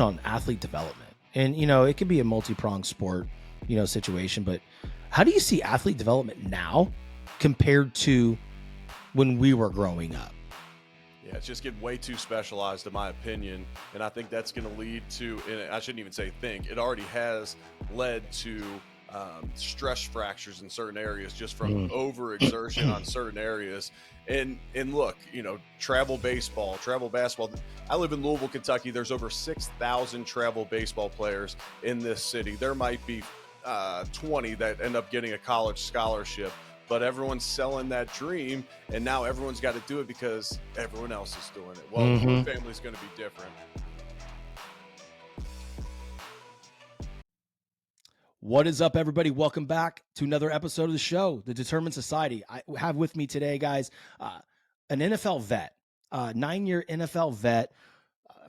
on athlete development, and it could be a multi-pronged sport situation, but how do you see athlete development now compared to when we were growing up? Yeah, it's just getting way too specialized, in my opinion. And I think that's going to lead to, and I shouldn't even say think, it already has led to stress fractures in certain areas just from Mm. overexertion on certain areas. And look, travel baseball, travel basketball. I live in Louisville, Kentucky. There's over 6,000 travel baseball players in this city. There might be 20 that end up getting a college scholarship, but everyone's selling that dream, and now everyone's got to do it because everyone else is doing it. Well, your family's going to be different. What is up, everybody? Welcome back to another episode of the show, The Determined Society. I have with me today, guys, an NFL vet, 9-year NFL vet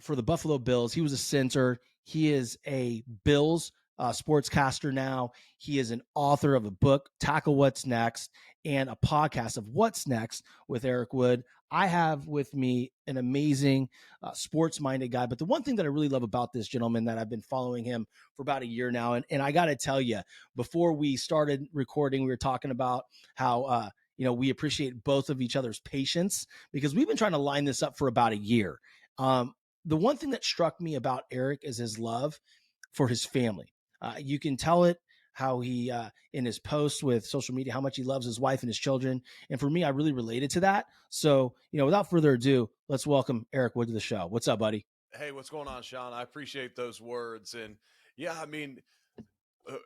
for the Buffalo Bills. He was a center. He is a Bills sportscaster now. He is an author of a book, Tackle What's Next, and a podcast of What's Next with Eric Wood. I have with me an amazing sports-minded guy. But the one thing that I really love about this gentleman, that I've been following him for about a year now, and I got to tell you, before we started recording, we were talking about how we appreciate both of each other's patience, because we've been trying to line this up for about a year. The one thing that struck me about Eric is his love for his family. You can tell it how he, in his posts with social media, how much he loves his wife and his children. And for me, I really related to that. So, without further ado, let's welcome Eric Wood to the show. What's up, buddy? Hey, what's going on, Sean? I appreciate those words. And yeah, I mean,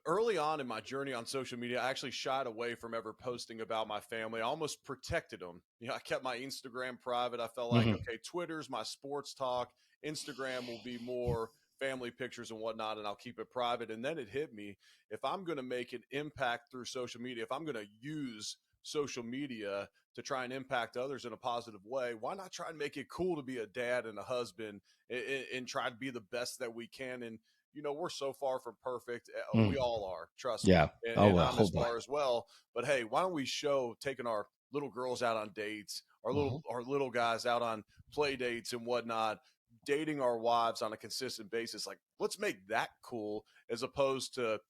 early on in my journey on social media, I actually shied away from ever posting about my family. I almost protected them. I kept my Instagram private. I felt like, okay, Twitter's my sports talk. Instagram will be more family pictures and whatnot, and I'll keep it private. And then it hit me. If I'm going to make an impact through social media, if I'm going to use social media to try and impact others in a positive way, why not try and make it cool to be a dad and a husband, and try to be the best that we can? And we're so far from perfect. We all are, trust Yeah. me. Oh, And well, I'm oh as boy. far as well. But hey, why don't we show taking our little girls out on dates, our little guys out on play dates and whatnot, dating our wives on a consistent basis? Like, let's make that cool, as opposed to,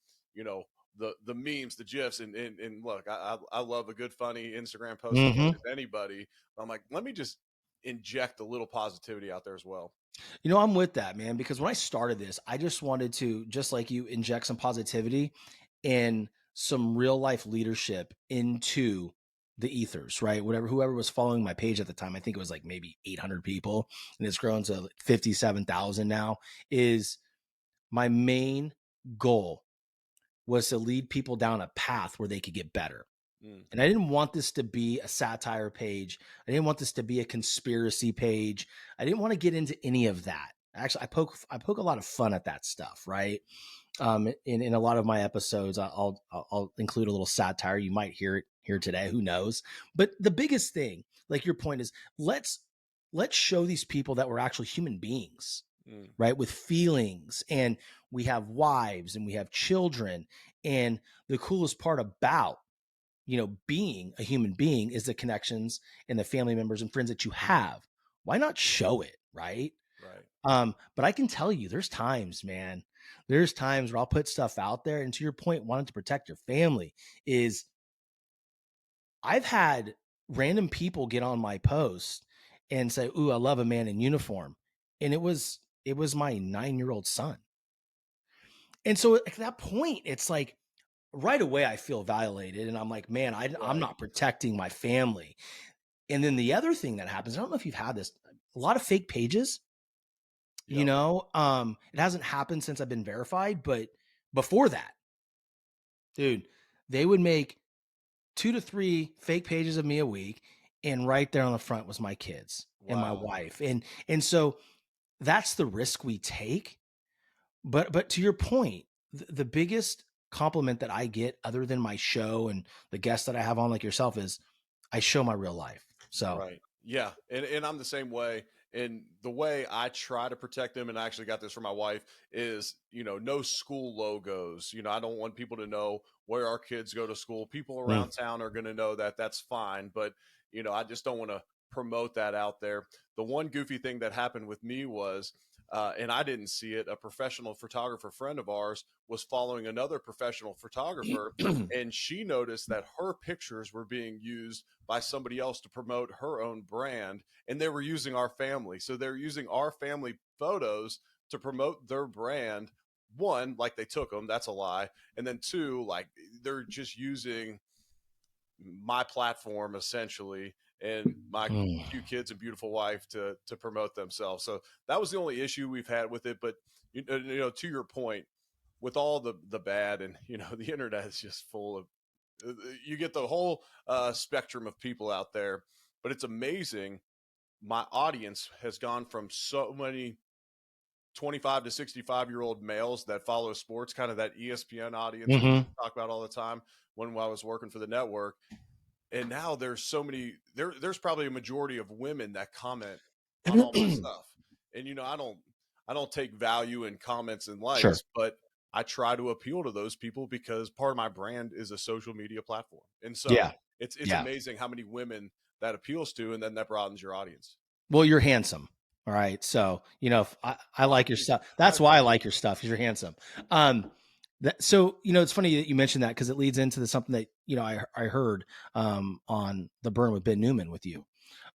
the memes, the GIFs, and look, I love a good funny Instagram post as much as anybody. I'm like, let me just inject a little positivity out there as well. I'm with that, man, because when I started this, I just wanted to, just like you, inject some positivity and some real life leadership into the ethers, right? Whoever was following my page at the time, I think it was like maybe 800 people, and it's grown to 57,000 now. Is my main goal was to lead people down a path where they could get better. And I didn't want this to be a satire page. I didn't want this to be a conspiracy page. I didn't want to get into any of that. Actually, I poke a lot of fun at that stuff, right? In a lot of my episodes, I'll include a little satire. You might hear it here today. Who knows? But the biggest thing, like your point, is let's show these people that we're actually human beings, right? With feelings, and we have wives and we have children. And the coolest part about being a human being is the connections and the family members and friends that you have. Why not show it, right? Right. But I can tell you, there's times, man, there's times where I'll put stuff out there, and to your point, wanting to protect your family, is I've had random people get on my post and say, "Ooh, I love a man in uniform," and it was my 9-year-old son. And so at that point, it's like, right away, I feel violated, and I'm like, man, I'm not protecting my family. And then the other thing that happens, I don't know if you've had this, a lot of fake pages. Yep. It hasn't happened since I've been verified, but before that, dude, they would make 2 to 3 fake pages of me a week, and right there on the front was my kids and my wife. And so that's the risk we take. But to your point, the biggest compliment that I get, other than my show and the guests that I have on like yourself, is I show my real life. So Right. Yeah. And I'm the same way. And the way I try to protect them, and I actually got this from my wife, is, no school logos. I don't want people to know where our kids go to school. People around town are going to know that. That's fine. But, I just don't want to promote that out there. The one goofy thing that happened with me was and I didn't see it. A professional photographer friend of ours was following another professional photographer, and she noticed that her pictures were being used by somebody else to promote her own brand, and they were using our family. So they're using our family photos to promote their brand. One, like they took them, that's a lie. And then two, like they're just using my platform essentially and my Mm. cute kids and beautiful wife to promote themselves. So that was the only issue we've had with it. But you know, to your point, with all the bad, and you know, the internet is just full of you get the whole spectrum of people out there. But it's amazing. My audience has gone from so many 25 to 65-year-old males that follow sports, kind of that ESPN audience we Hmm. talk about all the time when I was working for the network. And now there's so many there's probably a majority of women that comment on all my stuff. And you know, I don't take value in comments and Sure. likes, but I try to appeal to those people because part of my brand is a social media platform. And so Yeah. it's Yeah. amazing how many women that appeals to, and then that broadens your audience. Well, you're handsome. All right. So, if I Well, I like your appreciate stuff. That's why I appreciate like your stuff, because you're handsome. So, it's funny that you mentioned that, because it leads into something that, I heard on the Burn with Ben Newman with you.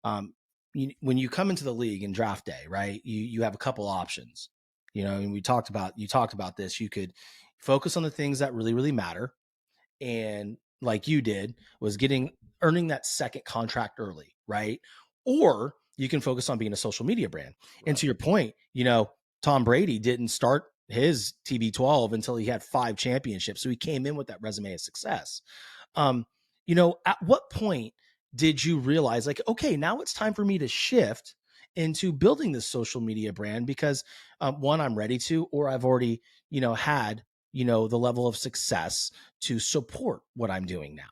When you come into the league in draft day, right, you have a couple options, and you talked about this. You could focus on the things that really, really matter. And like you did, was earning that second contract early, right? Or you can focus on being a social media brand. And right. to your point, Tom Brady didn't start his TB12 until he had 5 championships. So he came in with that resume of success. Um, at what point did you realize, like, okay, now it's time for me to shift into building this social media brand? Because one, I'm ready to, or I've already, had, the level of success to support what I'm doing now.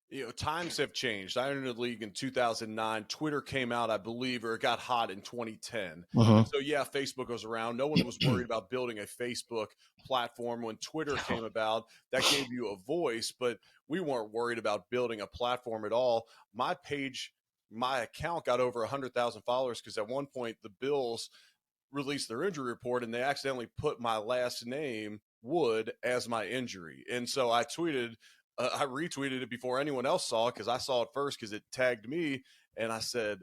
You know, times have changed. I entered the league in 2009. Twitter came out, I believe, or it got hot in 2010. And Mhm. so, yeah, Facebook goes around. No one was worried about building a Facebook platform when Twitter came about. That gave you a voice, but we weren't worried about building a platform at all. My page, my account got over 100,000 followers because at one point the Bills released their injury report and they accidentally put my last name Wood as my injury. And so I retweeted it before anyone else saw it because I saw it first because it tagged me. And I said,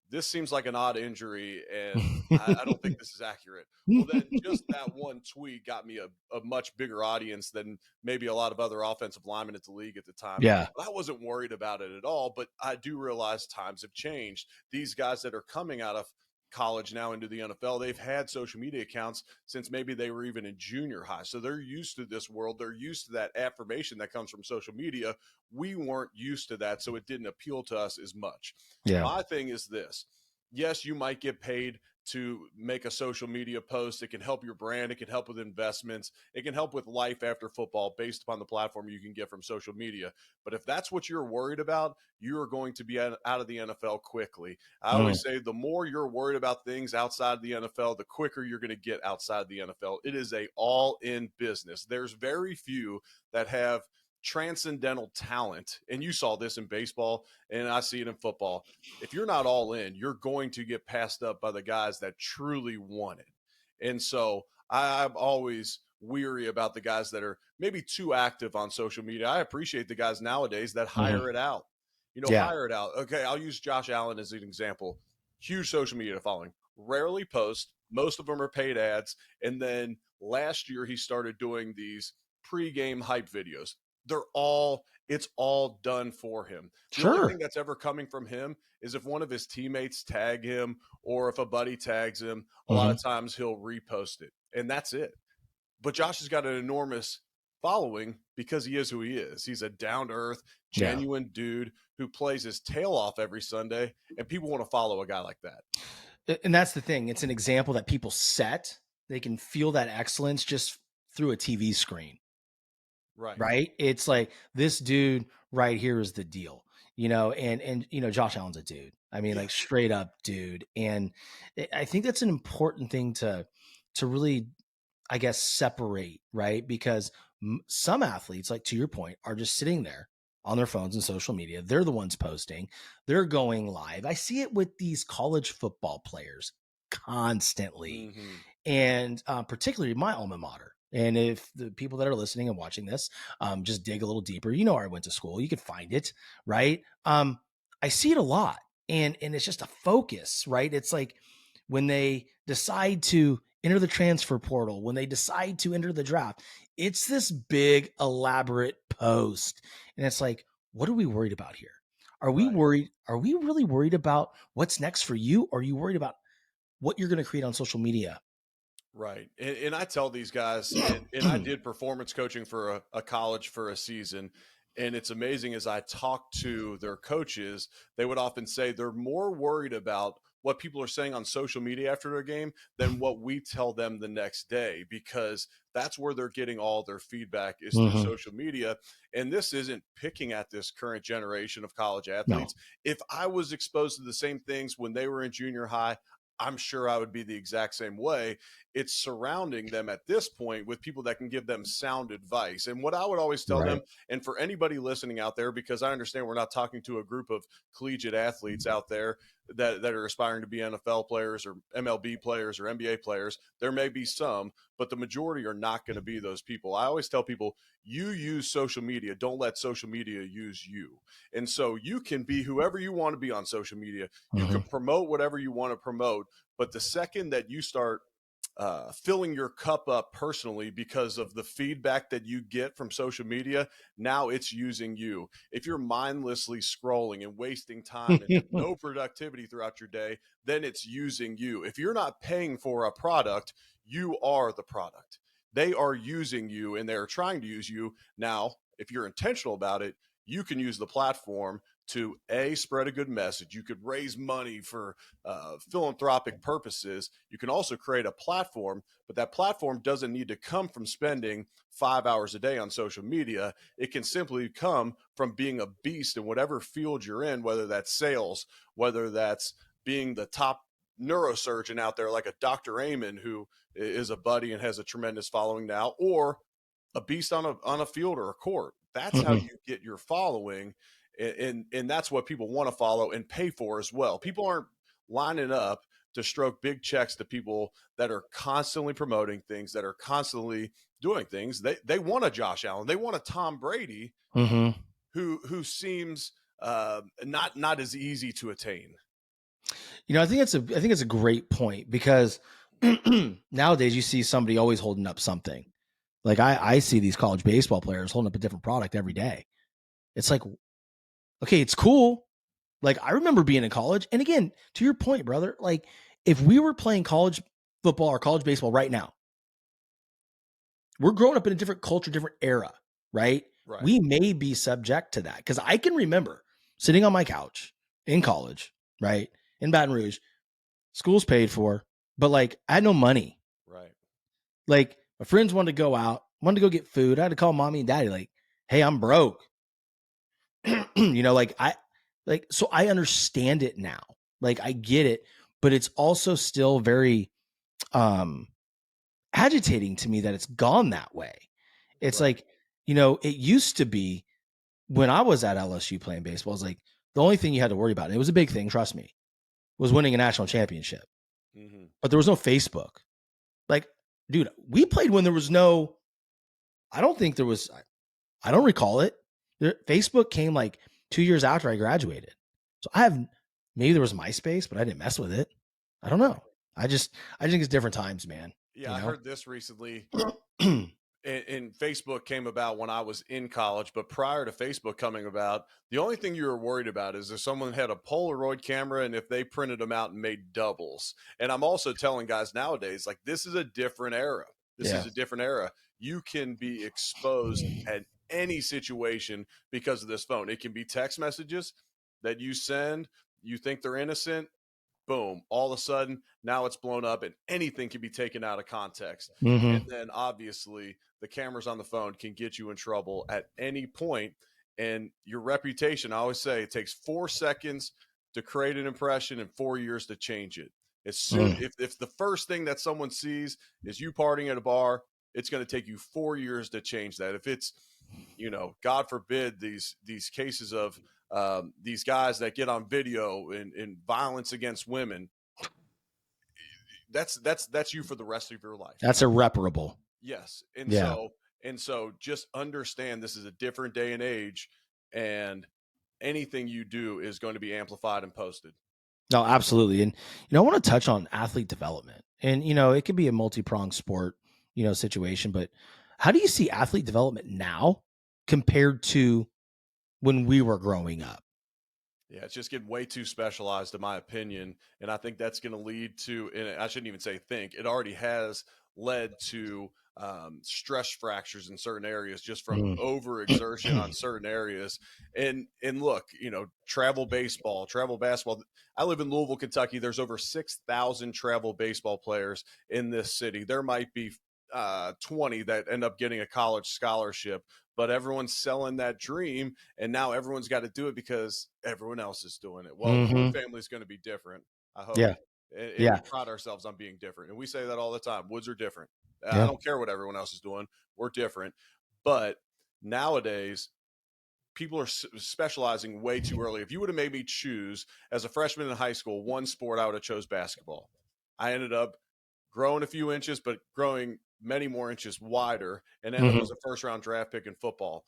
this seems like an odd injury and I don't think this is accurate. Well, then just that one tweet got me a much bigger audience than maybe a lot of other offensive linemen at the league at the time. Yeah. But I wasn't worried about it at all. But I do realize times have changed. These guys that are coming out of college now into the NFL, they've had social media accounts since maybe they were even in junior high. So they're used to this world. They're used to that affirmation that comes from social media. We weren't used to that, so it didn't appeal to us as much. So Yeah. my thing is this. Yes, you might get paid to make a social media post. It can help your brand. It can help with investments. It can help with life after football based upon the platform you can get from social media. But if that's what you're worried about, you are going to be out of the NFL quickly. I Mm. always say the more you're worried about things outside of the NFL, the quicker you're going to get outside the NFL. It is a all-in business. There's very few that have transcendental talent, and you saw this in baseball, and I see it in football. If you're not all in, you're going to get passed up by the guys that truly want it. And so I'm always weary about the guys that are maybe too active on social media. I appreciate the guys nowadays that Mhm. hire it out. You know, Yeah. hire it out. Okay, I'll use Josh Allen as an example. Huge social media following, rarely post. Most of them are paid ads. And then last year, he started doing these pre-game hype videos. It's all done for him. The only Sure. thing that's ever coming from him is if one of his teammates tag him or if a buddy tags him, a lot Mhm. of times he'll repost it. And that's it. But Josh has got an enormous following because he is who he is. He's a down to earth, Yeah. genuine dude who plays his tail off every Sunday, and people want to follow a guy like that. And that's the thing. It's an example that people set. They can feel that excellence just through a TV screen, Right. right? It's like, this dude right here is the deal, and Josh Allen's a dude. I mean, Yeah. like, straight up dude. And I think that's an important thing to really, I guess, separate, right? Because some athletes, like to your point, are just sitting there on their phones and social media. They're the ones posting, they're going live. I see it with these college football players constantly. Mm-hmm. and particularly my alma mater. And if the people that are listening and watching this just dig a little deeper, you know where I went to school, you could find it, right? I see it a lot, and it's just a focus, right? It's like when they decide to enter the transfer portal, when they decide to enter the draft, it's this big elaborate post, and it's like, what are we worried about here? Are we Right. worried? Are we really worried about what's next for you? Or are you worried about what you're going to create on social media? Right. And I tell these guys, and I did performance coaching for a college for a season. And it's amazing as I talk to their coaches, they would often say they're more worried about what people are saying on social media after their game than what we tell them the next day, because that's where they're getting all their feedback is through Mhm. social media. And this isn't picking at this current generation of college No. athletes. If I was exposed to the same things when they were in junior high, I'm sure I would be the exact same way. It's surrounding them at this point with people that can give them sound advice. And what I would always tell them, Right. and for anybody listening out there, because I understand we're not talking to a group of collegiate athletes out there that are aspiring to be NFL players or MLB players or NBA players, there may be some, but the majority are not going to be those people. I always tell people, you use social media. Don't let social media use you. And so you can be whoever you want to be on social media. You Mhm. can promote whatever you want to promote. But the second that you start filling your cup up personally because of the feedback that you get from social media, now it's using you. If you're mindlessly scrolling and wasting time and no productivity throughout your day, then it's using you. If you're not paying for a product, you are the product. They are using you and they're trying to use you. Now, if you're intentional about it, you can use the platform to spread a good message. You could raise money for philanthropic purposes. You can also create a platform, but that platform doesn't need to come from spending 5 hours a day on social media. It can simply come from being a beast in whatever field you're in, whether that's sales, whether that's being the top neurosurgeon out there like a Dr. Amen, who is a buddy and has a tremendous following now, or a beast on a field or a court. That's how Mhm. you get your following, and that's what people want to follow and pay for as well. People aren't lining up to stroke big checks to people that are constantly promoting things, that are constantly doing things. They want a Josh Allen, they want a Tom Brady, Mhm. who seems not as easy to attain. I think it's a great point because nowadays you see somebody always holding up something. Like I see these college baseball players holding up a different product every day. It's like, okay, it's cool. Like I remember being in college, and again, to your point, brother, like if we were playing college football or college baseball right now, we're growing up in a different culture, different era, right? Right. We may be subject to that because I can remember sitting on my couch in college, right, in Baton Rouge, school's paid for, but like I had no money. Right. Like my friends wanted to go out, wanted to go get food. I had to call mommy and daddy, like, hey, I'm broke. Like so I understand it now. Like I get it, but it's also still very um agitating to me that it's gone that way. It's Right. like, it used to be when I was at LSU playing baseball, it's like the only thing you had to worry about, and it was a big thing, trust me, was winning a national championship. Mm-hmm. But there was no Facebook. Like, dude, we played when there was no, I don't think there was, I don't recall it. Facebook came like 2 years after I graduated. So maybe there was MySpace, but I didn't mess with it. I don't Right. know. I think it's different times, man. Yeah, I heard this recently. Mm-hmm. And Facebook came about when I was in college, but prior to Facebook coming about, the only thing you were worried about is if someone had a Polaroid camera and if they printed them out and made doubles. And I'm also telling guys nowadays, like, this is a different era. This Yeah. is a different era. You can be exposed at any situation because of this phone. It can be text messages that you send, you think they're innocent, boom, all of a sudden now it's blown up and anything can be taken out of context. And Mm-hmm. then obviously the cameras on the phone can get you in trouble at any point. And your reputation, I always say, it takes 4 seconds to create an impression and 4 years to change it. As soon Mm. if the first thing that someone sees is you partying at a bar, it's going to take you 4 years to change that. If it's, God forbid, these cases of these guys that get on video in violence against women, that's you for the rest of your life. That's irreparable. Yes. Yeah. And so just understand this is a different day and age, and anything you do is going to be amplified and posted. No, absolutely. And, I want to touch on athlete development. And, it could be a multi-pronged sport, situation, but how do you see athlete development now compared to when we were growing up? Yeah, it's just getting way too specialized, in my opinion. And I think that's going to lead to, and I shouldn't even say think, it already has led to stress fractures in certain areas just from Mm. overexertion on certain areas. And look, travel baseball, travel basketball. I live in Louisville, Kentucky. There's over 6,000 travel baseball players in this city. There might be 20 that end up getting a college scholarship, but everyone's selling that dream, and now everyone's got to do it because everyone else is doing it. Well, your Mm-hmm. family's going to be different, I hope. Yeah. And we Yeah. pride ourselves on being different, and we say that all the time. Woods are different. I Yeah. don't care what everyone else is doing. We're different. But nowadays, people are specializing way too early. If you would have made me choose as a freshman in high school one sport, I would have chose basketball. I ended up growing a few inches, but growing many more inches wider, and end up Mm-hmm. as a first round draft pick in football.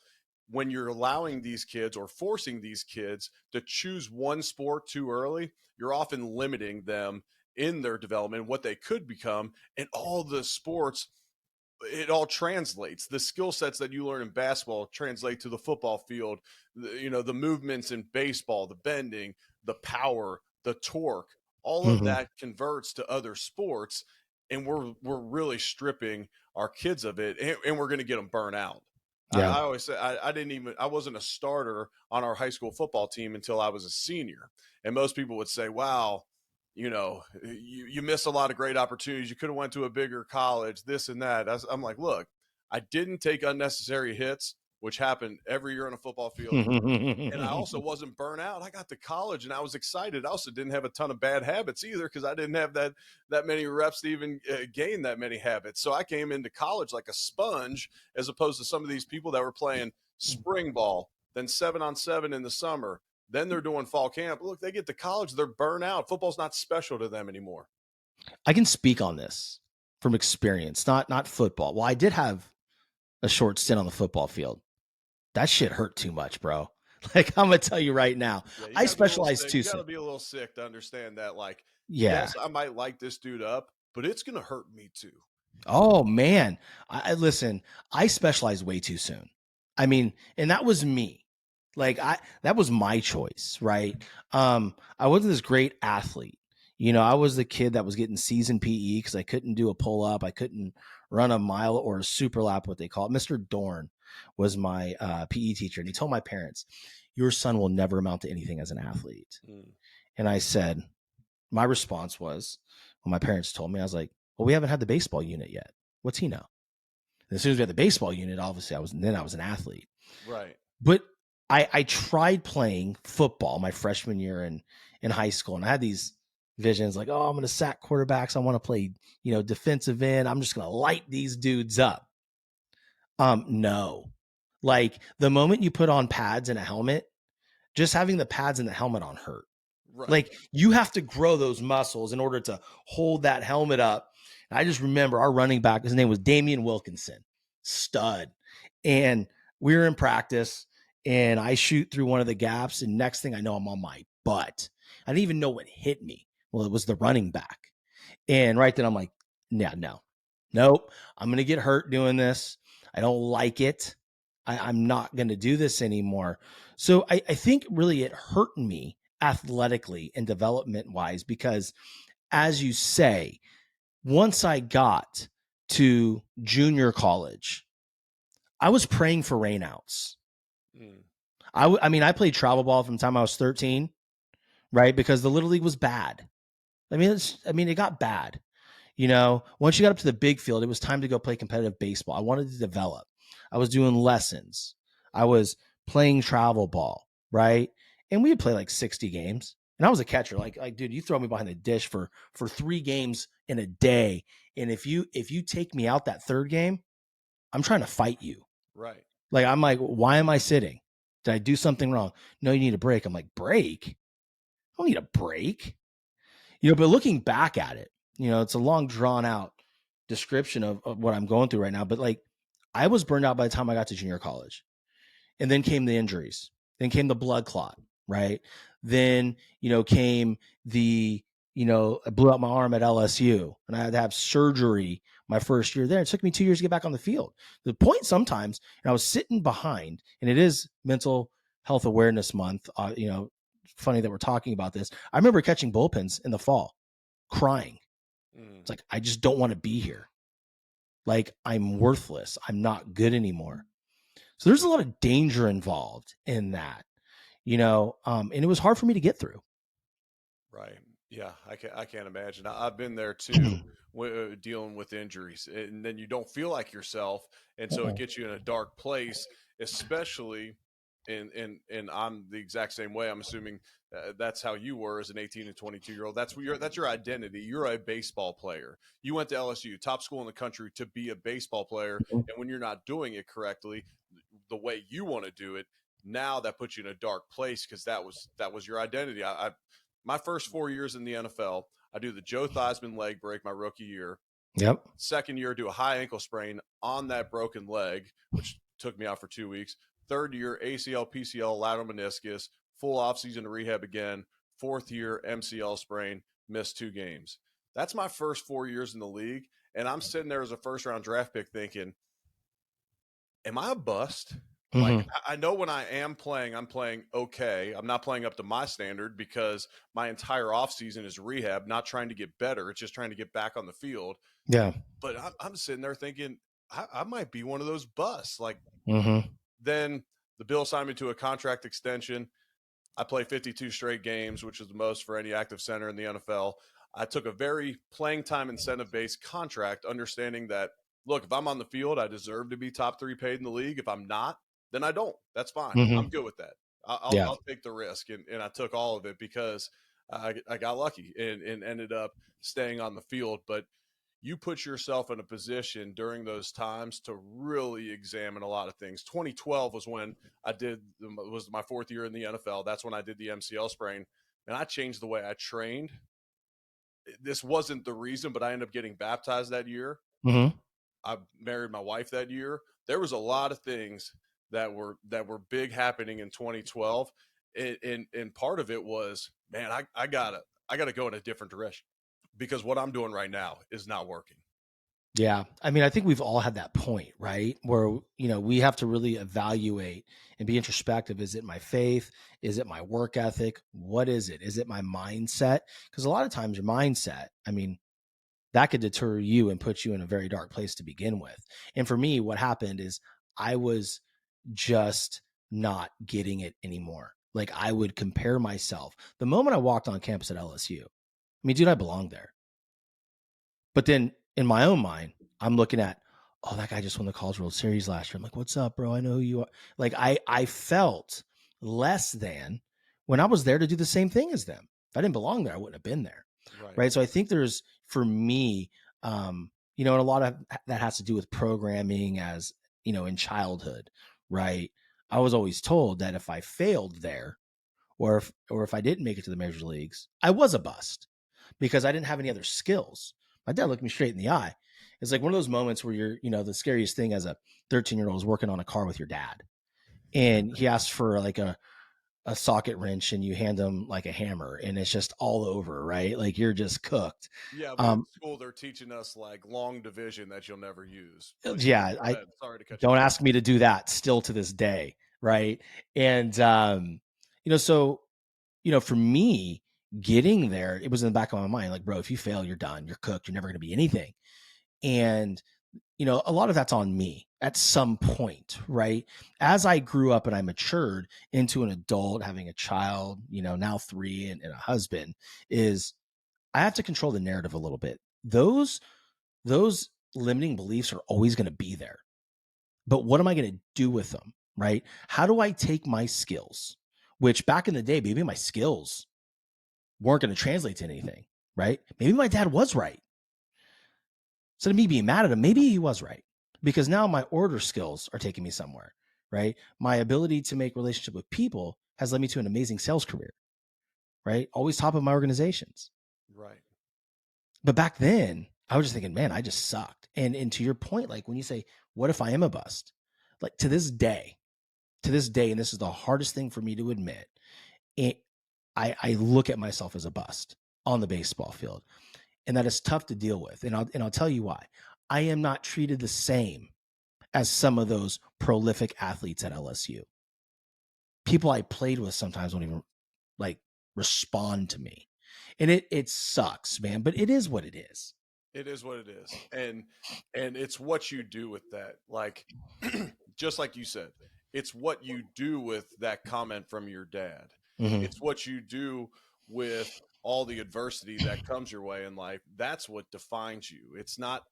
When you're allowing these kids or forcing these kids to choose one sport too early, you're often limiting them in their development, what they could become. And all the sports, it all translates. The skill sets that you learn in basketball translate to the football field. The movements in baseball, the bending, the power, the torque, all of Mm-hmm. that converts to other sports, and we're really stripping our kids of it, and we're going to get them burnt out. Yeah. I always say I wasn't a starter on our high school football team until I was a senior, and most people would say, "Wow, you missed a lot of great opportunities. You could have went to a bigger college, this and that." I'm like, look, I didn't take unnecessary hits, which happened every year on a football field. And I also wasn't burnt out. I got to college and I was excited. I also didn't have a ton of bad habits either, because I didn't have that many reps to even gain that many habits. So I came into college like a sponge, as opposed to some of these people that were playing spring ball, then 7-on-7 in the summer. Then they're doing fall camp. Look, they get to college, they're burnt out. Football's not special to them anymore. I can speak on this from experience, not football. Well, I did have a short stint on the football field. That shit hurt too much, bro. Like, I'm gonna tell you right now, Yeah, you I got to be a little specialized sick. too You got to soon. be a little sick to understand that. Like, Yeah. yes, I might light this dude up, but it's gonna hurt me too. Oh man. I listen. I specialized way too soon. I mean, and that was me. Like, that was my choice, right? I wasn't this great athlete. I was the kid that was getting season PE because I couldn't do a pull up. I couldn't run a mile or a super lap, what they call it. Mr. Dorn was my PE teacher, and he told my parents, "Your son will never amount to anything as an athlete." And I said, my response was, when my parents told me, I was like, "Well, we haven't had the baseball unit yet. What's he know?" And as soon as we had the baseball unit, obviously I was an athlete. Right. But I tried playing football my freshman year in high school, and I had these visions like, oh, I'm going to sack quarterbacks. I want to play, defensive end. I'm just going to light these dudes up. No, like the moment you put on pads and a helmet, just having the pads and the helmet on hurt. Right. Like, you have to grow those muscles in order to hold that helmet up. And I just remember our running back, his name was Damian Wilkinson, stud. And we were in practice, and I shoot through one of the gaps, and next thing I know, I'm on my butt. I didn't even know what hit me. Well, it was the running back. And right then I'm like, yeah, nope. I'm going to get hurt doing this. I don't like it. I'm not going to do this anymore. So I think really it hurt me athletically and development wise, because as you say, once I got to junior college, I was praying for rainouts. I mean, I played travel ball from the time I was 13, right? Because the Little League was bad. I mean, it got bad. Once you got up to the big field, it was time to go play competitive baseball. I wanted to develop. I was doing lessons. I was playing travel ball, right? And we would play like 60 games. And I was a catcher. Like, dude, you throw me behind the dish for 3 games in a day. And if you take me out that third game, I'm trying to fight you. Right. Like, I'm like, why am I sitting? Did I do something wrong? No, you need a break. I'm like, break? I don't need a break. But looking back at it, it's a long drawn out description of what I'm going through right now. But like, I was burned out by the time I got to junior college. And then came the injuries. Then came the blood clot, right? Then, came the, I blew out my arm at LSU and I had to have surgery my first year there. It took me 2 years to get back on the field. The point sometimes, and I was sitting behind, and it is Mental Health Awareness Month. Funny that we're talking about this. I remember catching bullpens in the fall, crying. It's like, I just don't want to be here. Like, I'm worthless. I'm not good anymore. So there's a lot of danger involved in that, and it was hard for me to get through. Right. Yeah, I can't imagine. I've been there too, dealing with injuries, and then you don't feel like yourself, and so it gets you in a dark place, especially. And I'm the exact same way. I'm assuming that's how you were as an 18 and 22-year-old. That's your identity. You're a baseball player. You went to LSU, top school in the country, to be a baseball player, and when you're not doing it correctly, the way you want to do it, now that puts you in a dark place because that was your identity. My first 4 years in the NFL, I do the Joe Theismann leg break my rookie year. Yep. Second year, do a high ankle sprain on that broken leg, which took me out for 2 weeks. Third year, ACL, PCL, lateral meniscus, full offseason rehab again. Fourth year, MCL sprain, missed 2 games. That's my first 4 years in the league. And I'm sitting there as a first round draft pick thinking, am I a bust? Like, I know when I am playing, I'm playing okay. I'm not playing up to my standard because my entire offseason is rehab, not trying to get better. It's just trying to get back on the field. Yeah. But I'm sitting there thinking, I might be one of those busts. Like, then the Bills signed me to a contract extension. I play 52 straight games, which is the most for any active center in the NFL. I took a very playing time incentive-based contract, understanding that, look, if I'm on the field, I deserve to be top 3 paid in the league. If I'm not, then I don't. That's fine. I'm good with that. I'll take the risk. And I took all of it because I got lucky and ended up staying on the field. But you put yourself in a position during those times to really examine a lot of things. 2012 was when was my 4th year in the NFL. That's when I did the MCL sprain, and I changed the way I trained. This wasn't the reason, but I ended up getting baptized that year. I married my wife that year. There was a lot of things that were big happening in 2012, and part of it was, man, I gotta go in a different direction because what I'm doing right now is not working. Yeah. I mean, I think we've all had that point, right? Where, we have to really evaluate and be introspective. Is it my faith? Is it my work ethic? What is it? Is it my mindset? Because a lot of times your mindset, I mean, that could deter you and put you in a very dark place to begin with. And for me, what happened is I was just not getting it anymore. Like, I would compare myself. The moment I walked on campus at LSU, I mean, dude, I belong there. But then in my own mind, I'm looking at, oh, that guy just won the College World Series last year. I'm like, what's up, bro? I know who you are. Like, I felt less than when I was there to do the same thing as them. If I didn't belong there, I wouldn't have been there. Right. So I think there's, for me, and a lot of that has to do with programming as, in childhood, right? I was always told that if I failed there, or if I didn't make it to the major leagues, I was a bust because I didn't have any other skills. My dad looked me straight in the eye. It's like one of those moments where you're, the scariest thing as a 13-year-old is working on a car with your dad. And he asks for like a socket wrench and you hand him like a hammer and it's just all over, right? Like you're just cooked. Yeah, but in school they're teaching us like long division that you'll never use. Yeah, sorry to cut you. Don't ask me to do that still to this day, right? And so for me, getting there, it was in the back of my mind, like, bro, if you fail, you're done. You're cooked. You're never going to be anything. And, a lot of that's on me at some point, right? As I grew up and I matured into an adult, having a child, now 3 and a husband, is I have to control the narrative a little bit. Those limiting beliefs are always going to be there. But what am I going to do with them, right? How do I take my skills, which back in the day, maybe my skills weren't going to translate to anything, right? Maybe my dad was right. Instead of me being mad at him, maybe he was right, because now my order skills are taking me somewhere, right? My ability to make relationship with people has led me to an amazing sales career, right? Always top of my organizations. Right. But back then, I was just thinking, man, I just sucked. And to your point, like when you say, what if I am a bust? Like to this day, and this is the hardest thing for me to admit, it, I look at myself as a bust on the baseball field, and that is tough to deal with. And I'll tell you why. I am not treated the same as some of those prolific athletes at LSU. People I played with sometimes don't even like respond to me. And it sucks, man, but it is what it is. It is what it is. And it's what you do with that. Like just like you said, it's what you do with that comment from your dad. Mm-hmm. It's what you do with all the adversity that comes your way in life. That's what defines you. It's not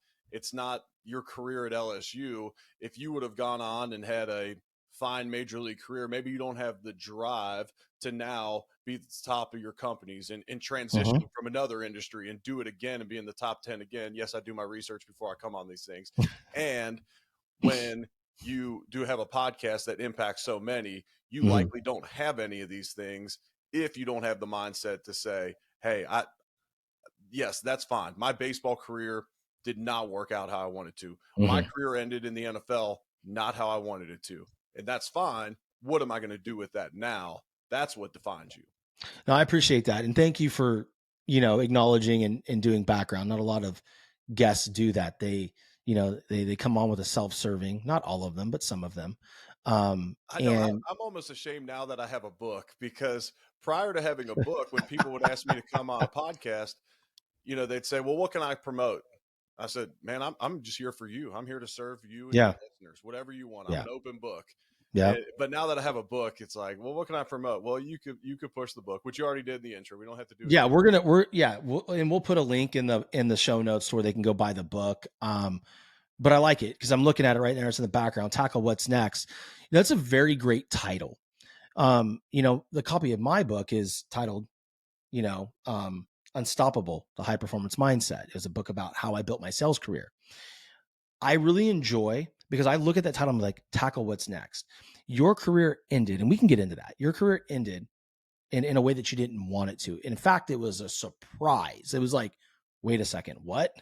your career at LSU. If you would have gone on and had a fine major league career, maybe you don't have the drive to now be the top of your companies and transition Mm-hmm. from another industry and do it again and be in the top 10 again. Yes, I do my research before I come on these things. And when you do have a podcast that impacts so many, you Mm-hmm. likely don't have any of these things if you don't have the mindset to say, hey, yes, that's fine. My baseball career did not work out how I wanted to. My Mm-hmm. career ended in the NFL, not how I wanted it to. And that's fine. What am I going to do with that now? That's what defines you. No, I appreciate that. And thank you for, acknowledging and doing background. Not a lot of guests do that. They come on with a self-serving, not all of them, but some of them. I know And I'm almost ashamed now that I have a book, because prior to having a book, when people would ask me to come on a podcast, they'd say, well, what can I promote? I said, man, I'm just here for you. I'm here to serve you and your yeah, listeners, whatever you want. I'm yeah, an open book. yeah, But now that I have a book, it's like, well, what can I promote? Well, you could push the book, which you already did in the intro. We don't have to do it yeah. again. We'll put a link in the show notes to where they can go buy the book. But I like it because I'm looking at it right now. It's in the background. Tackle What's Next. That's a very great title. The copy of my book is titled, you know, um, Unstoppable, the High Performance Mindset. It was a book about how I built my sales career. I really enjoy because I look at that title, I'm like, tackle what's next. Your career ended, and we can get into that. Your career ended in a way that you didn't want it to. In fact, it was a surprise. It was like, wait a second, what?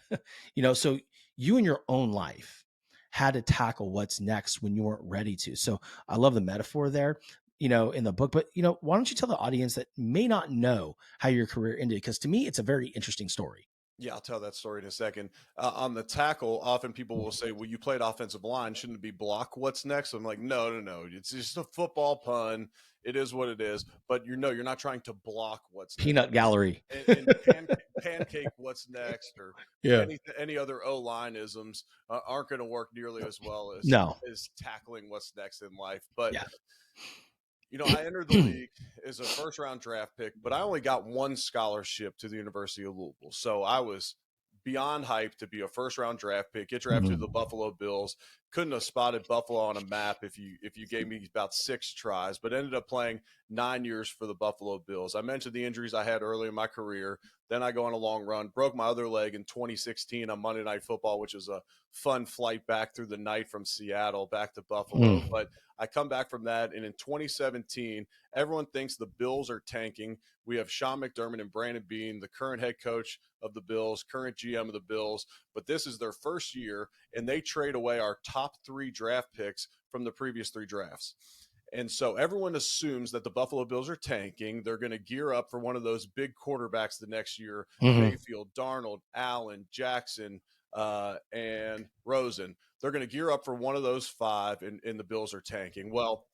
So you in your own life had to tackle what's next when you weren't ready to. So I love the metaphor there, in the book. But, why don't you tell the audience that may not know how your career ended? Because to me, it's a very interesting story. Yeah, I'll tell that story in a second. On the tackle, often people will say, well, you played offensive line. Shouldn't it be block what's next? I'm like, no, no, no. It's just a football pun. It is what it is. But you're not trying to block what's next. Peanut gallery. And pancake what's next, or Yeah. any other O-line isms aren't going to work nearly as well No. as tackling what's next in life. But Yeah. I entered the league as a first round draft pick, but I only got one scholarship to the University of Louisville. So I was beyond hyped to be a first round draft pick, get drafted to the Buffalo Bills. Couldn't have spotted Buffalo on a map if you gave me about 6 tries, but ended up playing 9 years for the Buffalo Bills. I mentioned the injuries I had early in my career. Then I go on a long run, broke my other leg in 2016 on Monday Night Football, which was a fun flight back through the night from Seattle back to Buffalo. But I come back from that, and in 2017, everyone thinks the Bills are tanking. We have Sean McDermott and Brandon Beane, the current head coach of the Bills, current GM of the Bills, but this is their first year, and they trade away our top 3 draft picks from the previous 3 drafts. And so everyone assumes that the Buffalo Bills are tanking. They're going to gear up for one of those big quarterbacks the next year: Mayfield, Darnold, Allen, Jackson, and Rosen. They're going to gear up for one of those 5, and the Bills are tanking. Well,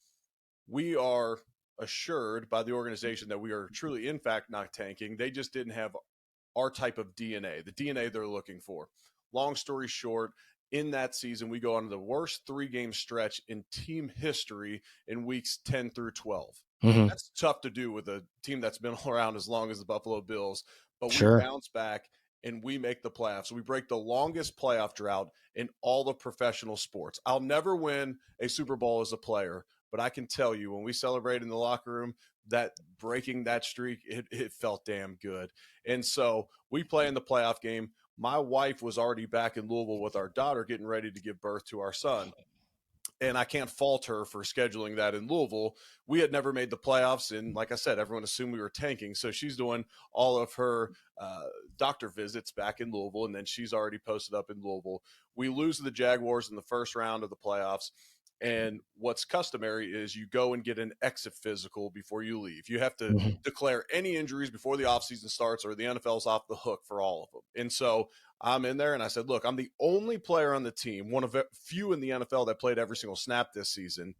we are assured by the organization that we are truly, in fact, not tanking. They just didn't have our type of DNA, the DNA they're looking for. Long story short, in that season, we go on the worst 3-game stretch in team history in weeks 10 through 12. That's tough to do with a team that's been around as long as the Buffalo Bills, but we Sure. bounce back and we make the playoffs. We break the longest playoff drought in all the professional sports. I'll never win a Super Bowl as a player, but I can tell you when we celebrate in the locker room, that breaking that streak, it felt damn good. And so we play in the playoff game. My wife was already back in Louisville with our daughter, getting ready to give birth to our son. And I can't fault her for scheduling that in Louisville. We had never made the playoffs, and like I said, everyone assumed we were tanking. So she's doing all of her doctor visits back in Louisville, and then she's already posted up in Louisville. We lose to the Jaguars in the first round of the playoffs. And what's customary is you go and get an exit physical before you leave. You have to Mhm. declare any injuries before the offseason starts, or the NFL's off the hook for all of them. And so I'm in there and I said, look, I'm the only player on the team, one of few in the NFL that played every single snap this season.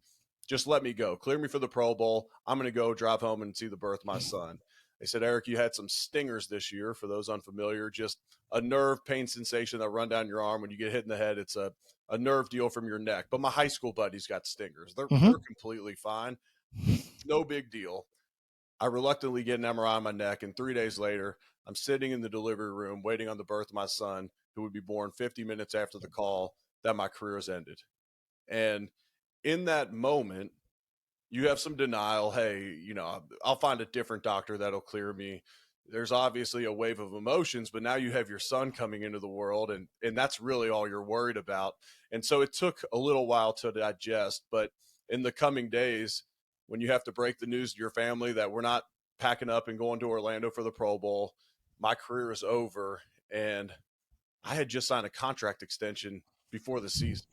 Just let me go. Clear me for the Pro Bowl. I'm going to go drive home and see the birth of my son. They said, Eric, you had some stingers this year. For those unfamiliar, just a nerve pain sensation that run down your arm when you get hit in the head. It's a nerve deal from your neck. But my high school buddies got stingers. They're completely fine. No big deal. I reluctantly get an MRI on my neck, and 3 days later, I'm sitting in the delivery room waiting on the birth of my son, who would be born 50 minutes after the call that my career has ended. And in that moment, you have some denial. Hey, I'll find a different doctor that'll clear me. There's obviously a wave of emotions, but now you have your son coming into the world, and that's really all you're worried about. And so it took a little while to digest, but in the coming days, when you have to break the news to your family that we're not packing up and going to Orlando for the Pro Bowl, my career is over, and I had just signed a contract extension before the season.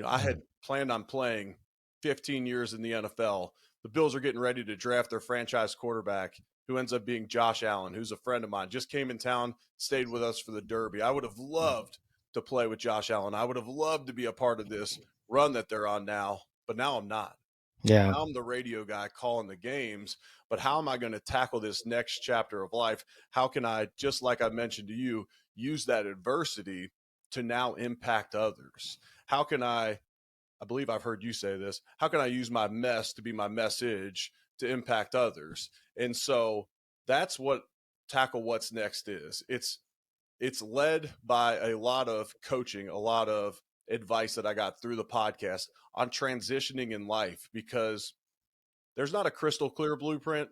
I had planned on playing 15 years in the NFL. The Bills are getting ready to draft their franchise quarterback, who ends up being Josh Allen, who's a friend of mine, just came in town, stayed with us for the Derby. I would have loved to play with Josh Allen. I would have loved to be a part of this run that they're on now, but now I'm not. Yeah. Now I'm the radio guy calling the games, but how am I going to tackle this next chapter of life? How can I, just like I mentioned to you, use that adversity to now impact others? How can I believe I've heard you say this, how can I use my mess to be my message to impact others? And so that's what Tackle What's Next is. It's led by a lot of coaching, a lot of advice that I got through the podcast on transitioning in life, because there's not a crystal clear blueprint,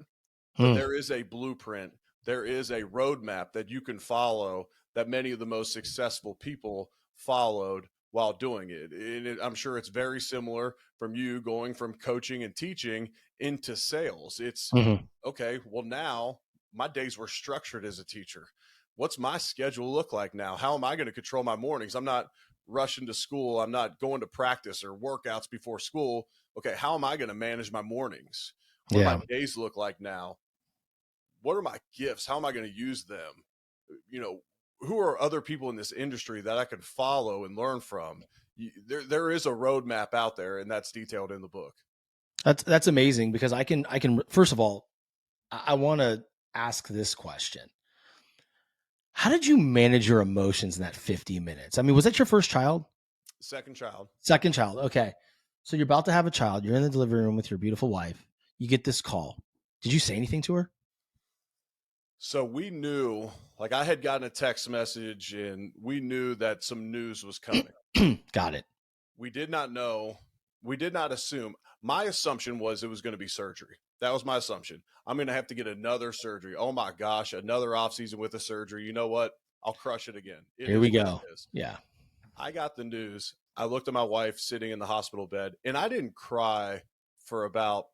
but Mm. there is a blueprint. There is a roadmap that you can follow that many of the most successful people followed while doing it. And I'm sure it's very similar from you going from coaching and teaching into sales. It's Mhm. okay, well, now my days were structured as a teacher. What's my schedule look like now? How am I going to control my mornings? I'm not rushing to school. I'm not going to practice or workouts before school. Okay, how am I going to manage my mornings? What do my Yeah. days look like now? What are my gifts? How am I going to use them? Who are other people in this industry that I can follow and learn from? There is a roadmap out there, and that's detailed in the book. That's amazing, because I can first of all, I want to ask this question. How did you manage your emotions in that 50 minutes? I mean, was that your first child? Second child. Second child. Okay. So you're about to have a child. You're in the delivery room with your beautiful wife. You get this call. Did you say anything to her? So we knew, like I had gotten a text message, and we knew that some news was coming. Got it. We did not know. We did not assume. My assumption was it was going to be surgery. That was my assumption. I'm going to have to get another surgery. Oh my gosh, another offseason with a surgery. You know what? I'll crush it again. It Here is we what go. it is. Yeah. I got the news. I looked at my wife sitting in the hospital bed, and I didn't cry for about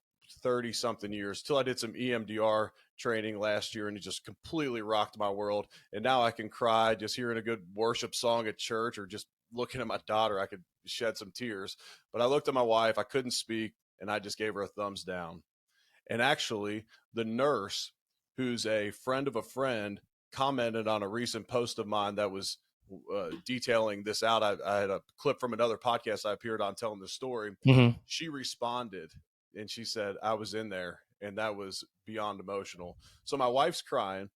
30 something years till I did some EMDR training last year, and it just completely rocked my world. And now I can cry just hearing a good worship song at church, or just looking at my daughter. I could shed some tears. But I looked at my wife, I couldn't speak, and I just gave her a thumbs down. And actually, the nurse, who's a friend of a friend, commented on a recent post of mine that was detailing this out. I had a clip from another podcast I appeared on telling the story. Mm-hmm. She responded and she said, I was in there, and that was beyond emotional. So my wife's crying.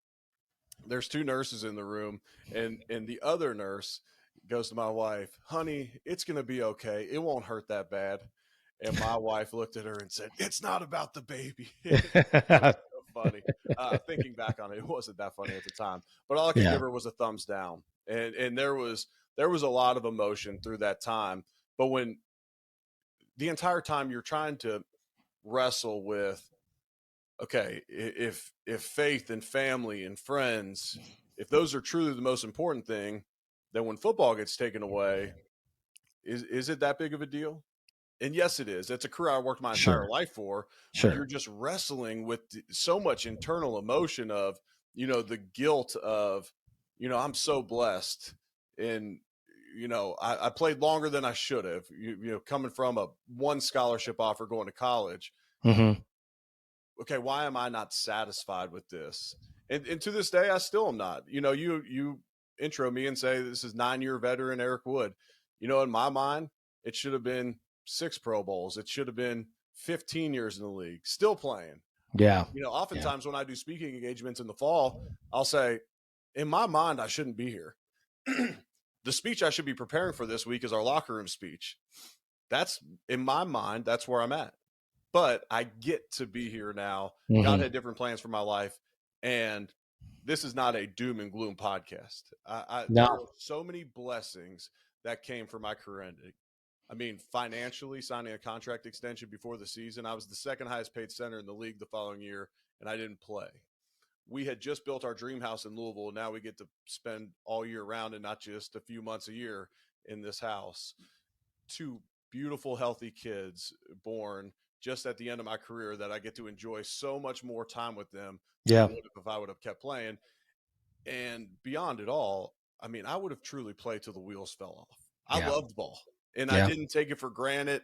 There's two nurses in the room, and the other nurse goes to my wife, honey, it's going to be okay. It won't hurt that bad. And my wife looked at her and said, it's not about the baby. It was so funny. Thinking back on it, it wasn't that funny at the time, but all I could Yeah. give her was a thumbs down. And there was a lot of emotion through that time. But when the entire time you're trying to wrestle with, okay, if faith and family and friends, if those are truly the most important thing, then when football gets taken away, is it that big of a deal? And yes, it is. It's a career I worked my entire Sure. life for, but you're Sure. just wrestling with so much internal emotion of, the guilt of, I'm so blessed. And, I played longer than I should have, coming from a one scholarship offer going to college. Mm-hmm. Okay, why am I not satisfied with this? And to this day, I still am not. You intro me and say this is 9-year veteran Eric Wood. In my mind, it should have been 6 Pro Bowls. It should have been 15 years in the league, still playing. Yeah. Yeah. Oftentimes when I do speaking engagements in the fall, I'll say, in my mind, I shouldn't be here. The speech I should be preparing for this week is our locker room speech. That's, in my mind, that's where I'm at. But I get to be here now. Mm-hmm. God had different plans for my life. And this is not a doom and gloom podcast. There are so many blessings that came from my career ending. I mean, financially, signing a contract extension before the season, I was the second highest paid center in the league the following year, and I didn't play. We had just built our dream house in Louisville, and now we get to spend all year round and not just a few months a year in this house. 2 beautiful, healthy kids born just at the end of my career that I get to enjoy so much more time with them than I would have if I would have kept playing. And beyond it all, I mean, I would have truly played till the wheels fell off. I loved ball, and I didn't take it for granted,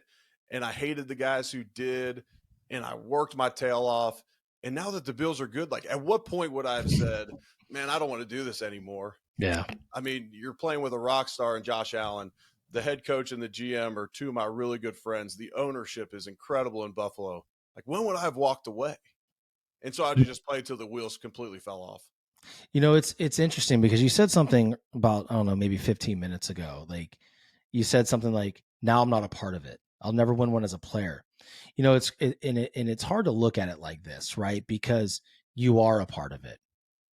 and I hated the guys who did, and I worked my tail off. And now that the Bills are good, like, at what point would I have said, man, I don't want to do this anymore? Yeah. I mean, you're playing with a rock star and Josh Allen. The head coach and the GM are 2 of my really good friends. The ownership is incredible in Buffalo. Like, when would I have walked away? And so I just played till the wheels completely fell off. It's interesting because you said something about, I don't know, maybe 15 minutes ago. Like, you said something like, now I'm not a part of it. I'll never win one as a player. It's hard to look at it like this, right? Because you are a part of it,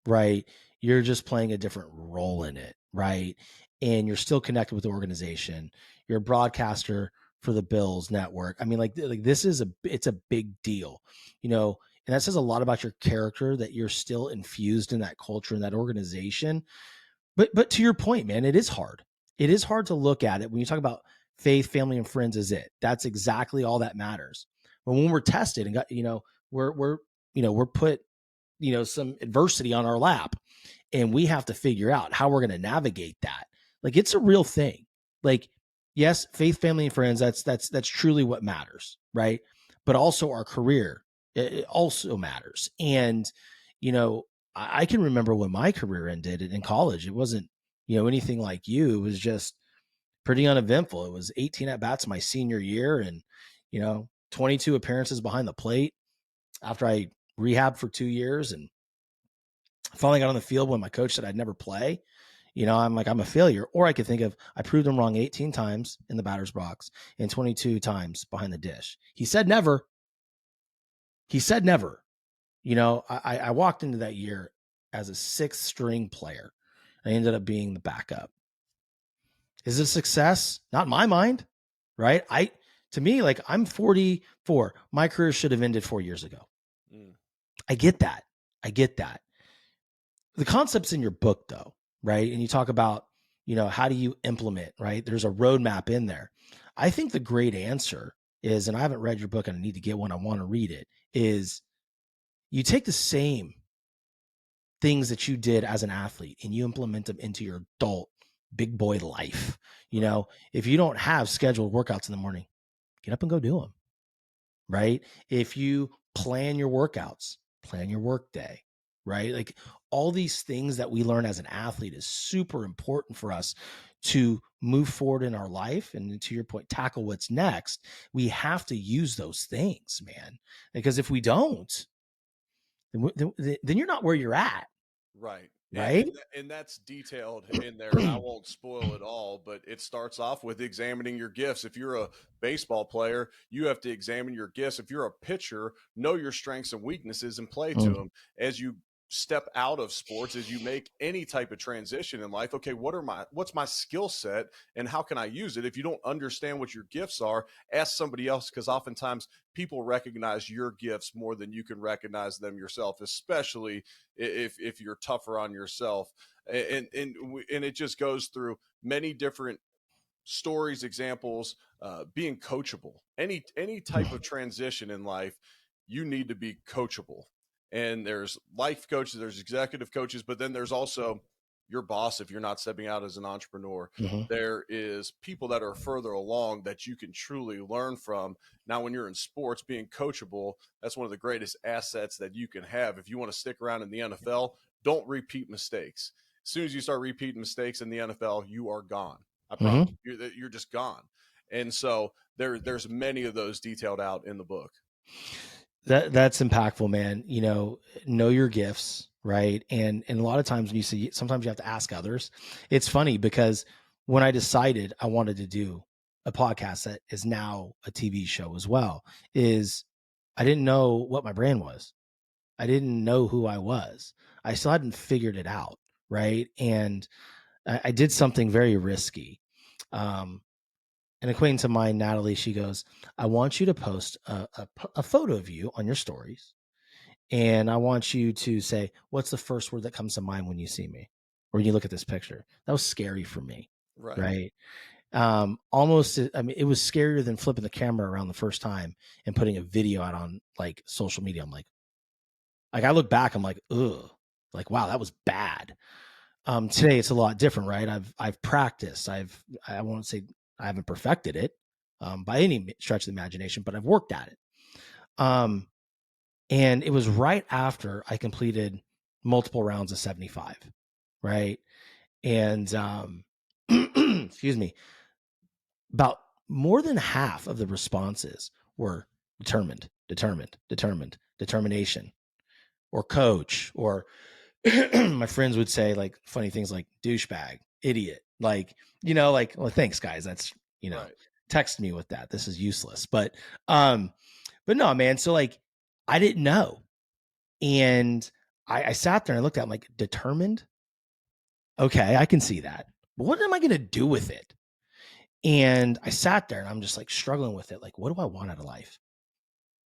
right? You're just playing a different role in it, right? And you're still connected with the organization. You're a broadcaster for the Bills network. I mean, like this is it's a big deal, and that says a lot about your character, that you're still infused in that culture and that organization. But to your point, man, it is hard. It is hard to look at it when you talk about faith, family, and friends is it. That's exactly all that matters. But when we're tested and got, we're put, some adversity on our lap, and we have to figure out how we're going to navigate that. Like, it's a real thing. Like, yes, faith, family, and friends, that's truly what matters, right? But also our career, it also matters. And, I can remember when my career ended in college. It wasn't, anything like you. It was just pretty uneventful. It was 18 at bats my senior year, and 22 appearances behind the plate after I rehabbed for 2 years, and finally got on the field when my coach said I'd never play. I'm like, I'm a failure. Or I could think of, I proved him wrong 18 times in the batter's box and 22 times behind the dish. He said never. He said never. I walked into that year as a 6th string player. I ended up being the backup. Is it a success? Not in my mind, right? To me, like, I'm 44. My career should have ended 4 years ago. I get that. The concept's in your book, though, right? And you talk about, how do you implement, right? There's a roadmap in there. I think the great answer is, and I haven't read your book and I need to get one, I want to read it, is you take the same things that you did as an athlete and you implement them into your adult big boy life. If you don't have scheduled workouts in the morning, get up and go do them, right? If you plan your workouts, plan your work day, right? Like, all these things that we learn as an athlete is super important for us to move forward in our life. And to your point, tackle what's next. We have to use those things, man, because if we don't, then you're not where you're at. Right. Right. And that's detailed in there, and I won't spoil it all, but it starts off with examining your gifts. If you're a baseball player, you have to examine your gifts. If you're a pitcher, know your strengths and weaknesses and play to them. As you step out of sports, as you make any type of transition in life, okay, what's my skill set and how can I use it? If you don't understand what your gifts are, ask somebody else, because oftentimes people recognize your gifts more than you can recognize them yourself, especially if you're tougher on yourself. And it just goes through many different stories, examples, being coachable. Any type of transition in life, you need to be coachable. And there's life coaches, there's executive coaches, but then there's also your boss if you're not stepping out as an entrepreneur. Mm-hmm. There is people that are further along that you can truly learn from. Now, when you're in sports, being coachable, that's one of the greatest assets that you can have. If you want to stick around in the NFL, don't repeat mistakes. As soon as you start repeating mistakes in the NFL, you are gone. I promise. Mm-hmm. You're just gone. And so there's many of those detailed out in the book. That's impactful, man. Know your gifts, right? And a lot of times when you see, sometimes you have to ask others. It's funny because when I decided I wanted to do a podcast that is now a TV show as well, is I didn't know what my brand was. I didn't know who I was. I still hadn't figured it out, right? And I did something very risky. An acquaintance of mine, Natalie, she goes, I want you to post a photo of you on your stories. And I want you to say, what's the first word that comes to mind when you see me? Or when you look at this picture? That was scary for me. Right. Almost, I mean, it was scarier than flipping the camera around the first time and putting a video out on like social media. I'm like I look back, I'm like, ugh, like, wow, that was bad. Today it's a lot different, right? I've practiced. I won't say I haven't perfected it by any stretch of the imagination, but I've worked at it. And it was right after I completed multiple rounds of 75, right? And excuse me, about more than half of the responses were determination, or coach, or my friends would say like funny things like douchebag, idiot, like, like, well, thanks guys. That's, Right. text me with that. This is useless. But no, man. So like, I didn't know. And I sat there and I looked at it, I'm like, determined. Okay. I can see that. But what am I going to do with it? And I sat there and I'm just like struggling with it. Like, what do I want out of life?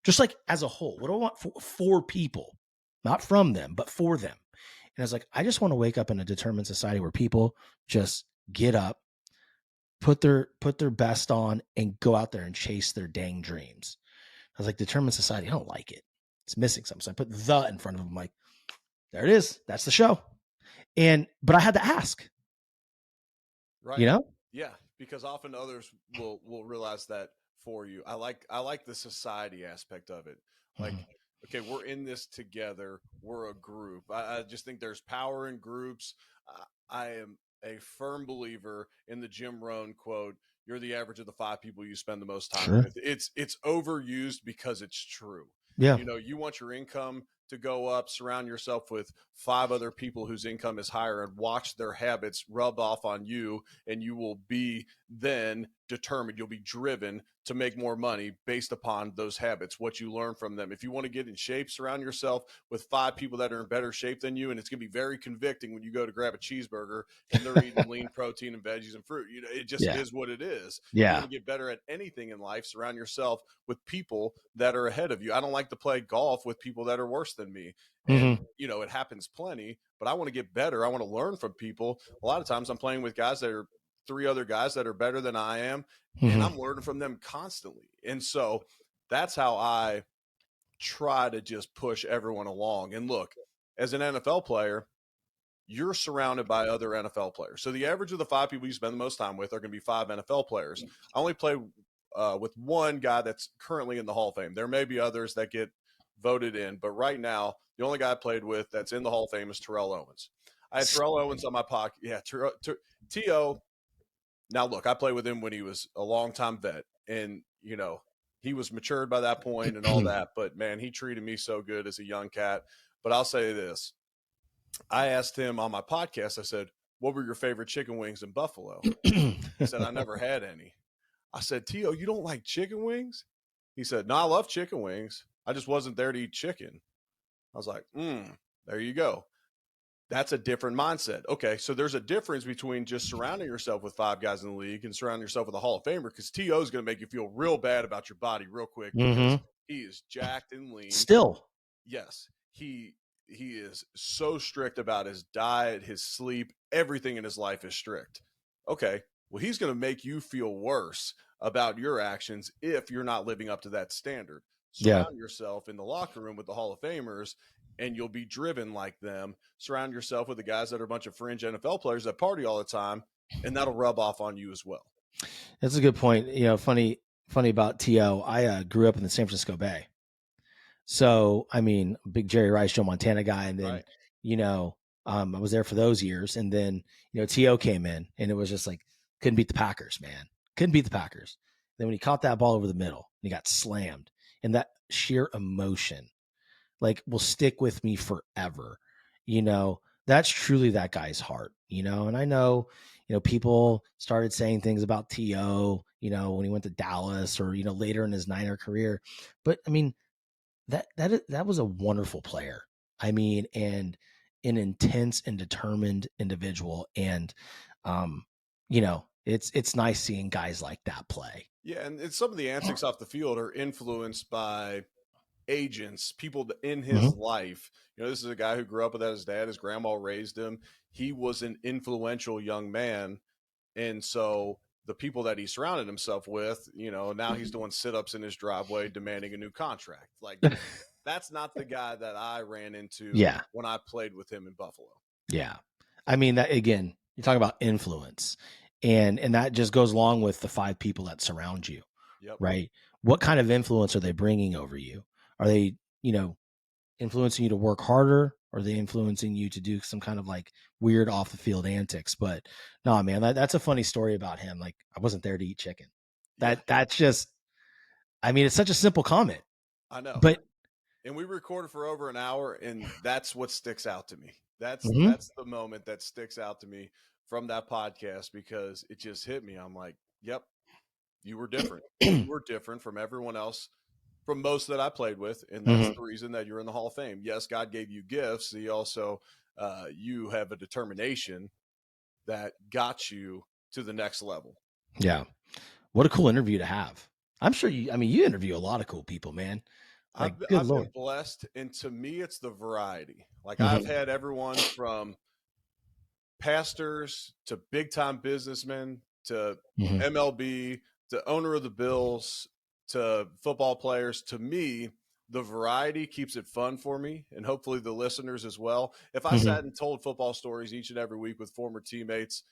Just like as a whole, what do I want for people, not from them, but for them? And I was like, I just want to wake up in a determined society where people just get up, put their best on, and go out there and chase their dang dreams. I was like, determined society, I don't like it. It's missing something. So I put the in front of them. Like, there it is. That's the show. But I had to ask. Right. Yeah, because often others will realize that for you. I like the society aspect of it. Like, okay, we're in this together. We're a group. I just think there's power in groups. I am a firm believer in the Jim Rohn quote, you're the average of the 5 people you spend the most time with. It's overused because it's true. Yeah. You want your income to go up, surround yourself with 5 other people whose income is higher and watch their habits rub off on you, and you will be then determined, you'll be driven to make more money based upon those habits, what you learn from them. If you want to get in shape, surround yourself with 5 people that are in better shape than you, and it's going to be very convicting when you go to grab a cheeseburger and they're eating lean protein and veggies and fruit. It just is what it is. Yeah. You want to get better at anything in life, surround yourself with people that are ahead of you. I don't like to play golf with people that are worse than me. And, it happens plenty, but I want to get better. I want to learn from people. A lot of times I'm playing with guys that are 3 other guys that are better than I am, and I'm learning from them constantly. And so that's how I try to just push everyone along. And look, as an NFL player, you're surrounded by other NFL players. So the average of the 5 people you spend the most time with are going to be 5 NFL players. I only play with one guy that's currently in the Hall of Fame. There may be others that get voted in, but right now, the only guy I played with that's in the Hall of Fame is Terrell Owens. I had Terrell Owens on my pocket. Yeah, T.O. Now, look, I played with him when he was a longtime vet, and, he was matured by that point and all that. But, man, he treated me so good as a young cat. But I'll say this. I asked him on my podcast, I said, what were your favorite chicken wings in Buffalo? He said, I never had any. I said, T.O., you don't like chicken wings? He said, no, I love chicken wings. I just wasn't there to eat chicken. I was like, there you go. That's a different mindset. Okay, so there's a difference between just surrounding yourself with 5 guys in the league and surrounding yourself with a Hall of Famer, because T.O. is going to make you feel real bad about your body real quick because he is jacked and lean. Still. Yes, he is so strict about his diet, his sleep, everything in his life is strict. Okay, Well, he's going to make you feel worse about your actions if you're not living up to that standard. Yeah. Surround yourself in the locker room with the Hall of Famers, and you'll be driven like them. Surround yourself with the guys that are a bunch of fringe NFL players that party all the time, and that'll rub off on you as well. That's a good point. Funny about T.O. I grew up in the San Francisco Bay. So, I mean, big Jerry Rice, Joe Montana guy. And then, Right. I was there for those years. And then, T.O. came in and it was just like, couldn't beat the Packers, man. Couldn't beat the Packers. Then when he caught that ball over the middle and he got slammed, and that sheer emotion, like, will stick with me forever. That's truly that guy's heart, and I know, people started saying things about T.O., when he went to Dallas or, later in his Niner career. But I mean, that was a wonderful player. I mean, and an intense and determined individual. And, it's nice seeing guys like that play. Yeah, and some of the antics off the field are influenced by agents, people in his life. This is a guy who grew up without his dad. His grandma raised him. He was an influential young man. And so the people that he surrounded himself with, now he's doing sit-ups in his driveway demanding a new contract. Like, that's not the guy that I ran into when I played with him in Buffalo. Yeah. I mean, that again, you're talking about influence, and that just goes along with the 5 people that surround you. Yep. Right. What kind of influence are they bringing over you? Are they, influencing you to work harder? Or are they influencing you to do some kind of like weird off the field antics? But no, man, that's a funny story about him. Like, I wasn't there to eat chicken. That's just, I mean, it's such a simple comment. I know. But and we recorded for over an hour, and that's what sticks out to me. That's the moment that sticks out to me from that podcast, because it just hit me. I'm like, yep, you were different. You were different from everyone else, from most that I played with, and that's the reason that you're in the Hall of Fame. Yes, God gave you gifts. He also, you have a determination that got you to the next level. Yeah. What a cool interview to have. I'm sure you interview a lot of cool people, man. Like, I've been blessed, and to me, it's the variety. Like, I've had everyone from pastors to big time businessmen to MLB to owner of the Bills to football players. To me, the variety keeps it fun for me, and hopefully the listeners as well. If I sat and told football stories each and every week with former teammates,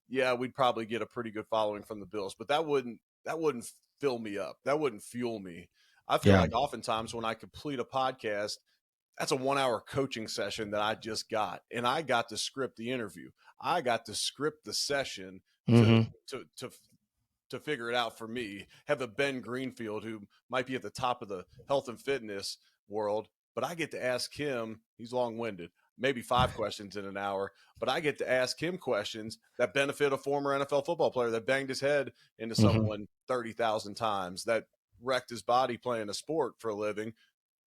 yeah, we'd probably get a pretty good following from the Bills, but that wouldn't fill me up. That wouldn't fuel me. I feel like oftentimes when I complete a podcast, that's a 1 hour coaching session that I just got, and I got to script the interview. I got to script the session to figure it out for me. Have a Ben Greenfield who might be at the top of the health and fitness world, but I get to ask him, he's long-winded, maybe 5 questions in an hour, but I get to ask him questions that benefit a former NFL football player that banged his head into someone 30,000 times, that wrecked his body playing a sport for a living,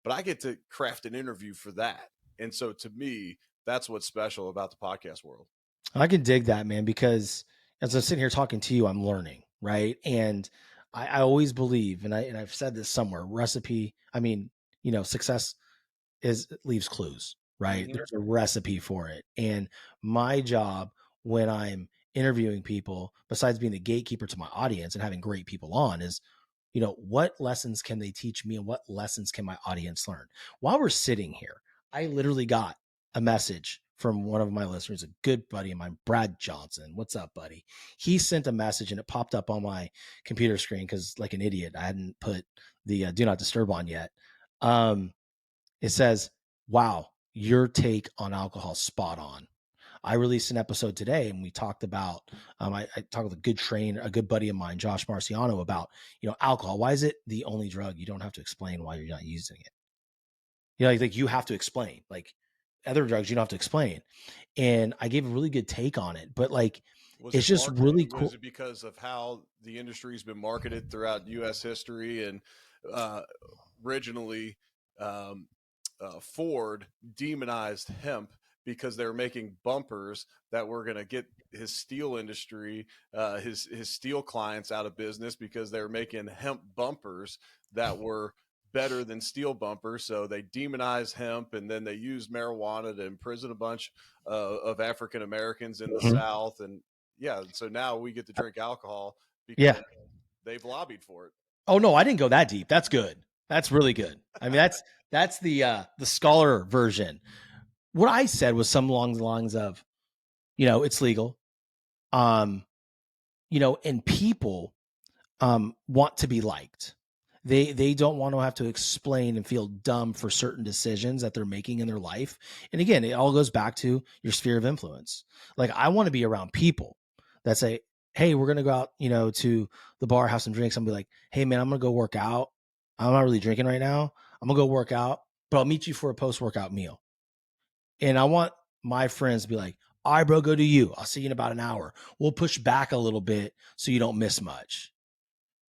but I get to craft an interview for that. And so to me, that's what's special about the podcast world. I can dig that, man, because as I'm sitting here talking to you, I'm learning, right? And I always believe, and I've said this somewhere, success leaves clues, right? There's a recipe for it. And my job when I'm interviewing people, besides being the gatekeeper to my audience and having great people on, is, what lessons can they teach me and what lessons can my audience learn? While we're sitting here, I literally got a message from one of my listeners, a good buddy of mine, Brad Johnson. What's up, buddy? He sent a message and it popped up on my computer screen because, like an idiot, I hadn't put the do not disturb on yet. It says, wow, your take on alcohol spot on. I released an episode today and we talked about, I talked with a good buddy of mine, Josh Marciano, about, alcohol. Why is it the only drug you don't have to explain why you're not using it? Like you have to explain, like other drugs you don't have to explain. And I gave a really good take on it, but like, it's just really cool. Was it because of how the industry's been marketed throughout U.S. history? And originally, Ford demonized hemp because they were making bumpers that were going to get his steel industry, his steel clients out of business, because they were making hemp bumpers that were better than steel bumpers. So they demonized hemp, and then they used marijuana to imprison a bunch of African Americans in the South. And yeah. So now we get to drink alcohol Yeah. because they've lobbied for it. Oh no, I didn't go that deep. That's good. That's really good. I mean, that's the scholar version. What I said was some along the lines of, it's legal. And people want to be liked. They don't want to have to explain and feel dumb for certain decisions that they're making in their life. And again, it all goes back to your sphere of influence. Like, I want to be around people that say, hey, we're going to go out, to the bar, have some drinks. I'm be like, hey man, I'm going to go work out. I'm not really drinking right now. I'm gonna go work out, but I'll meet you for a post-workout meal. And I want my friends to be like, all right, bro, go do you. I'll see you in about an hour. We'll push back a little bit so you don't miss much.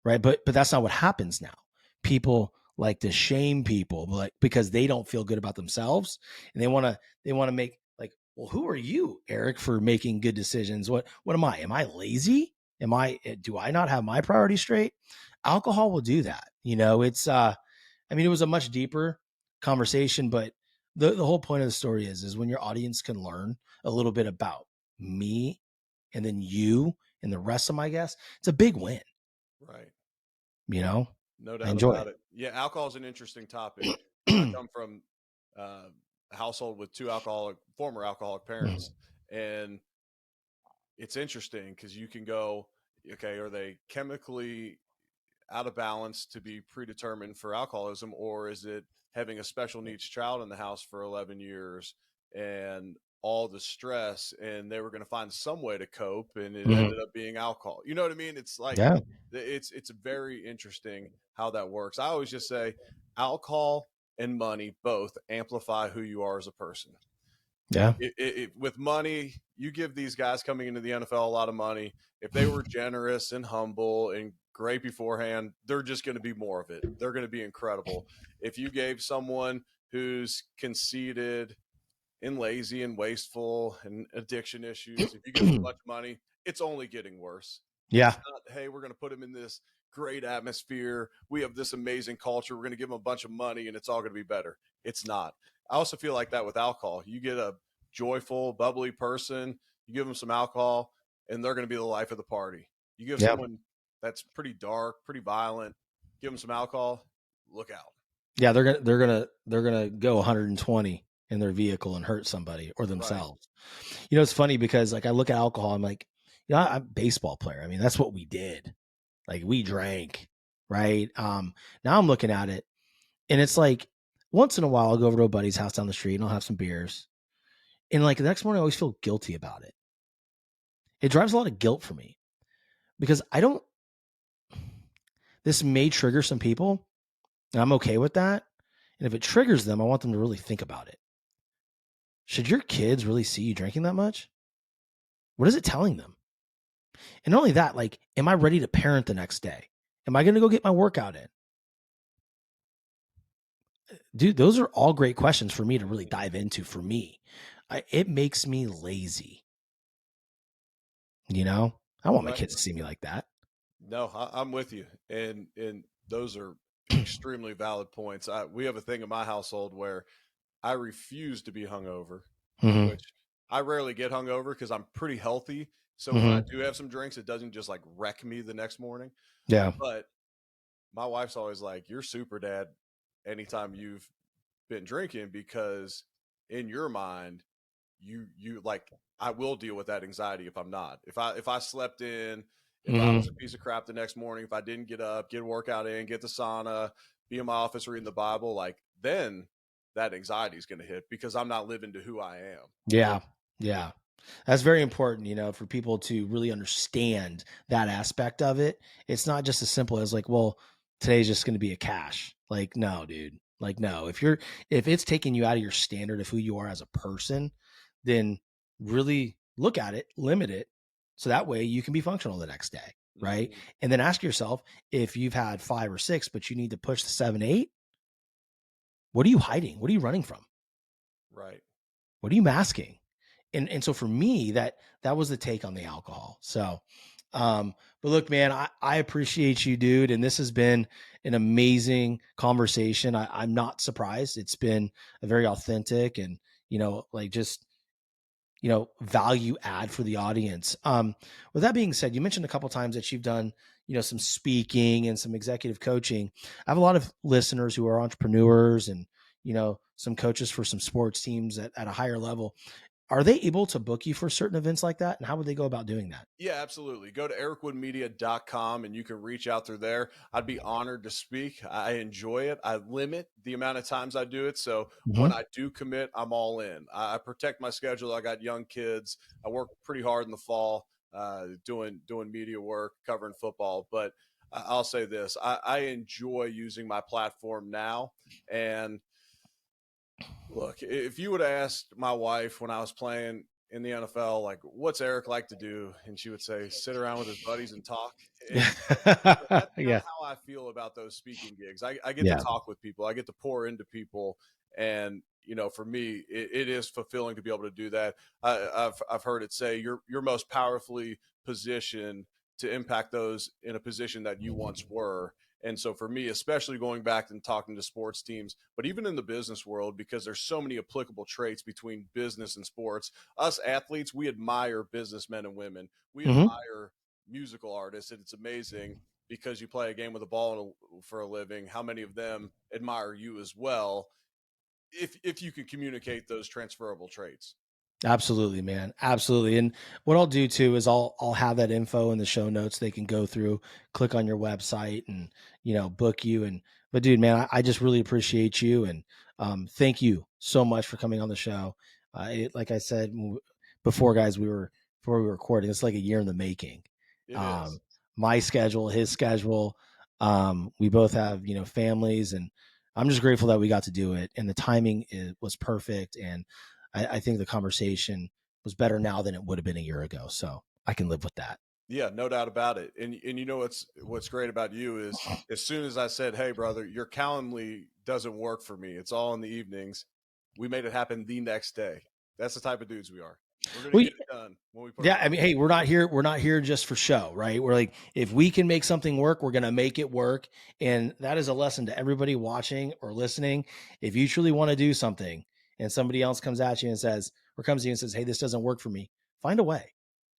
Right. But that's not what happens now. People like to shame people, like, because they don't feel good about themselves, and they want to make, like, well, who are you, Eric, for making good decisions? What am I? Am I lazy? Do I not have my priorities straight? Alcohol will do that. It's it was a much deeper conversation, but the whole point of the story is when your audience can learn a little bit about me and then you and the rest of my guests, it's a big win. Right. No doubt I enjoy about it. Yeah, alcohol is an interesting topic. I come from a household with two former alcoholic parents, and it's interesting because you can go, okay, are they chemically out of balance to be predetermined for alcoholism, or is it having a special needs child in the house for 11 years and all the stress, and they were going to find some way to cope, and it ended up being alcohol? You know what I mean? It's like, Yeah. it's very interesting how that works. I always just say alcohol and money both amplify who you are as a person. Yeah. With money, you give these guys coming into the NFL a lot of money. If they were generous and humble and great beforehand, they're just going to be more of it. They're going to be incredible. If you gave someone who's conceited and lazy and wasteful and addiction issues, if you give them a bunch of money, it's only getting worse. Yeah. It's not, hey, we're going to put them in this great atmosphere. We have this amazing culture. We're going to give them a bunch of money and it's all going to be better. It's not. I also feel like that with alcohol. You get a joyful, bubbly person, you give them some alcohol, and they're going to be the life of the party. You give someone that's pretty dark, pretty violent, give them some alcohol, look out. Yeah, they're gonna go 120 in their vehicle and hurt somebody or themselves. Right. It's funny because, like, I look at alcohol, I'm like, I'm a baseball player. I mean, that's what we did. Like, we drank, right? Now I'm looking at it, and it's like, once in a while I'll go over to a buddy's house down the street and I'll have some beers. And like the next morning I always feel guilty about it. It drives a lot of guilt for me because this may trigger some people, and I'm okay with that. And if it triggers them, I want them to really think about it. Should your kids really see you drinking that much? What is it telling them? And not only that, like, am I ready to parent the next day? Am I going to go get my workout in? Dude, those are all great questions for me to really dive into. For me, it makes me lazy. I don't want my kids to see me like that. No, I'm with you. And those are extremely valid points. We have a thing in my household where I refuse to be hungover, which I rarely get hungover because I'm pretty healthy. So when I do have some drinks, it doesn't just like wreck me the next morning. Yeah. But my wife's always like, you're super dad anytime you've been drinking, because in your mind, you like, I will deal with that anxiety if I'm not. If I slept in, if I was a piece of crap the next morning, if I didn't get up, get a workout in, get the sauna, be in my office reading the Bible, like, then that anxiety is going to hit because I'm not living to who I am. Yeah. Yeah. That's very important, for people to really understand that aspect of it. It's not just as simple as like, well, today's just going to be a cash. Like, no, dude. Like, no, if it's taking you out of your standard of who you are as a person, then really look at it, limit it. So that way you can be functional the next day. Right. And then ask yourself, if you've had 5 or 6, but you need to push the 7, 8, what are you hiding? What are you running from? Right. What are you masking? And so for me, that was the take on the alcohol. So, but look, man, I appreciate you, dude. And this has been an amazing conversation. I'm not surprised. It's been a very authentic and, like, just, value add for the audience. With that being said, you mentioned a couple times that you've done, some speaking and some executive coaching. I have a lot of listeners who are entrepreneurs and, some coaches for some sports teams at a higher level. Are they able to book you for certain events like that? And how would they go about doing that? Yeah, absolutely. Go to ericwoodmedia.com and you can reach out through there. I'd be honored to speak. I enjoy it. I limit the amount of times I do it. So when Mm-hmm. I do commit, I'm all in. I protect my schedule. I got young kids. I work pretty hard in the fall, doing media work, covering football. But I'll say this: I enjoy using my platform now. And look, if you would have asked my wife when I was playing in the NFL, like, what's Eric like to do? And she would say, sit around with his buddies and talk. And that's kind Yeah. of how I feel about those speaking gigs. I get to Yeah. talk with people, I get to pour into people. And, for me, it is fulfilling to be able to do that. I've heard it say you're most powerfully positioned to impact those in a position that you once were. And so for me, especially going back and talking to sports teams, but even in the business world, because there's so many applicable traits between business and sports, us athletes, we admire businessmen and women. We Mm-hmm. admire musical artists. And it's amazing because you play a game with a ball for a living, how many of them admire you as well, if you can communicate those transferable traits. Absolutely, man. Absolutely. And what I'll do too is I'll have that info in the show notes. They can go through, click on your website and, book you. But dude, man, I just really appreciate you. And thank you so much for coming on the show. Like I said before, guys, before we were recording, it's like a year in the making. It is. Um, my schedule, his schedule. We both have, families, and I'm just grateful that we got to do it. And the timing was perfect. And I think the conversation was better now than it would have been a year ago. So I can live with that. Yeah, no doubt about it. And what's great about you is as soon as I said, "Hey, brother, your Calendly doesn't work for me. It's all in the evenings," we made it happen the next day. That's the type of dudes we are. We're gonna We, get it done when we put our yeah, I mind mean, to hey, it. we're not here just for show, right? We're like, if we can make something work, we're going to make it work. And that is a lesson to everybody watching or listening. If you truly want to do something and somebody else comes at you and says, or comes to you and says, hey, this doesn't work for me, find a way.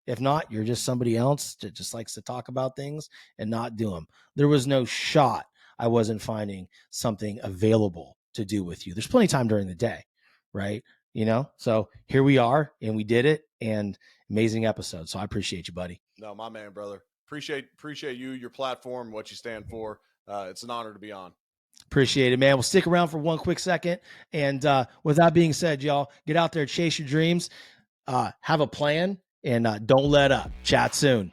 If not, you're just somebody else that just likes to talk about things and not do them. There was no shot I wasn't finding something available to do with you. There's plenty of time during the day, right? So here we are and we did it, and amazing episode. So I appreciate you, buddy. No, my man, brother. Appreciate you, your platform, what you stand for. It's an honor to be on. Appreciate it, man. We'll stick around for one quick second. And with that being said, y'all, get out there, chase your dreams, have a plan, and don't let up. Chat soon.